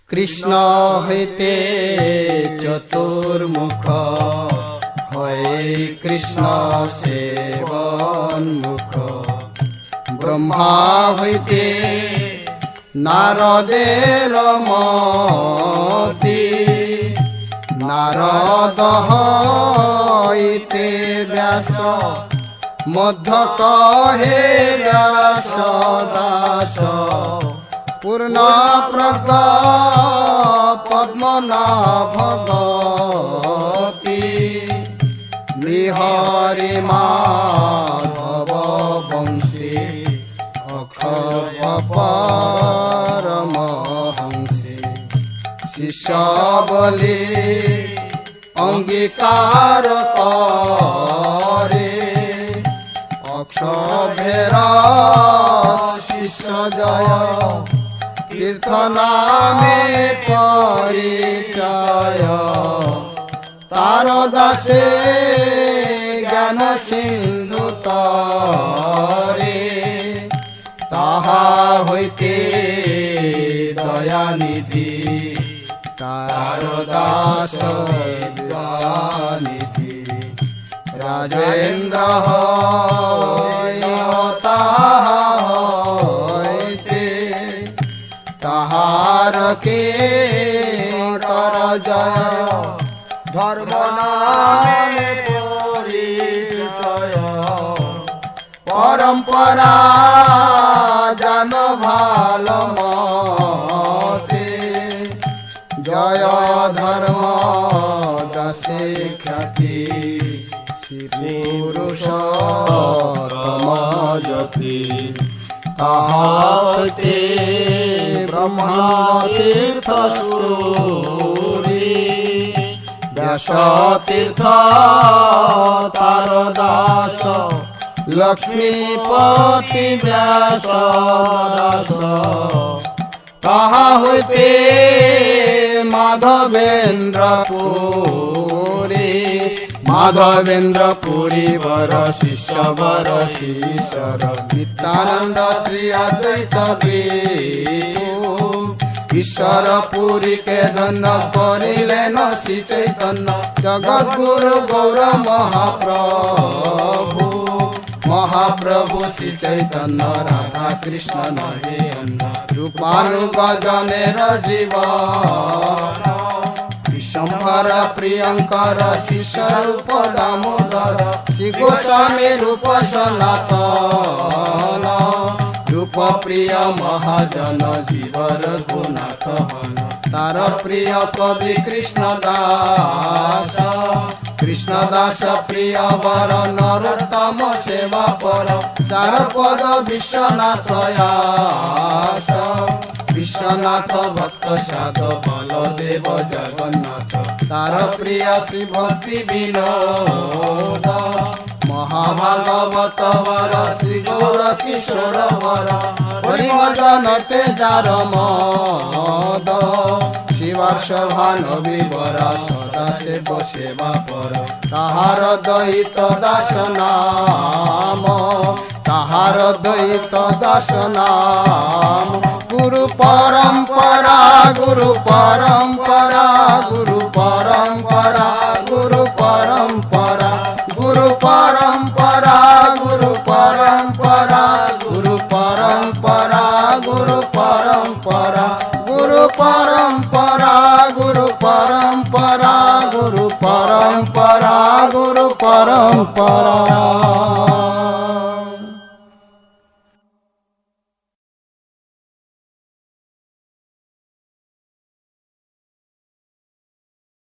কৃষ্ণ হইতে চতুর্মুখ হয়ে কৃষ্ণ সেবন্মুখ, ব্রহ্মা হইতে নারদের মতি, নারদ হইতে ব্যাস, মধ্য কহে ব্যাস দাস, পূর্ণ প্রজ্ঞ পদ্মনাভ গতি, বিহরি মাধব বংশী অক্ষর পরমহংসী, শিষ্য বলি অঙ্গীকার করে, অক্ষভের শিষ্য জয়, তীর্থ নামে পরিচয়, তার দাসে জ্ঞান সিন্ধু তরে, তাহা হইতে দয়ানিধি, তার দাস দয়ানিধি, রাজেন্দ্র তাহা হইতে, তাহার কে কর জয়, ধর্ম নামে পরিচয়, পরম্পরা জান ভালো মতে, জয় ধর্ম দাসে খ্যাতি, শ্রী পুরুষোত্তম যতি, তাহাতে ব্রহ্মা তীর্থ সুরি, ব্যাস তীর্থ তার দাস, লক্ষ্মীপতি ব্যাস দাস, তাহা হইতে মাধবেন্দ্র পুরী, মাধবেন্দ্র পুরী বর শিষ্য বর শিষ্যর, নিত্যানন্দ শ্রী অদ্বৈত বিভু, ঈশ্বর পুরীকে ধন্য করিলেন শ্রী চৈতন্য, জগদ্গুরু গৌর মহাপ্রভু, মহাপ্রভু শ্রী চৈতন্য রাধা কৃষ্ণ নহে অন্য, রূপানুগ জনের জীবন, বিশ্বম্ভর প্রিয়ঙ্কর শিষ্য রূপ দামোদর, শ্রী গোস্বামী রূপ সনাতন, রূপ প্রিয় মহাজন জীবর গুণাথ হন, তার প্রিয় কবি কৃষ্ণ দাস, কৃষ্ণ দাস প্রিয় বর নরোত্তম সেবা পর, চার পদ বিশ্বনাথ আস, বিশ্বনাথ ভক্ত সাধ বলদেব জগন্নাথ, তার প্রিয় শ্রী ভক্তি বিনোদ, মহাভাগবত বর শ্রী গৌর কিশোর বর, হরিভজনতে যার মদ, শিবার্ষভান বিবরা সদা সেব সেবা পর, তাহার দ্বৈত দাস নাম, তাহার দ্বৈত দাস নাম, গুরু পরম্পরা গুরু পরম্পরা, গুরু পরম্পরা গুরু পরম্পরা, গুরু পরম্পরা গুরু পরম্পরা, গুরু পরম্পরা গুরু পরম্পরা, গুরু পরম্পরা গুরু পরম্পরা, গুরু পরম্পরা গুরু পরম্পরা।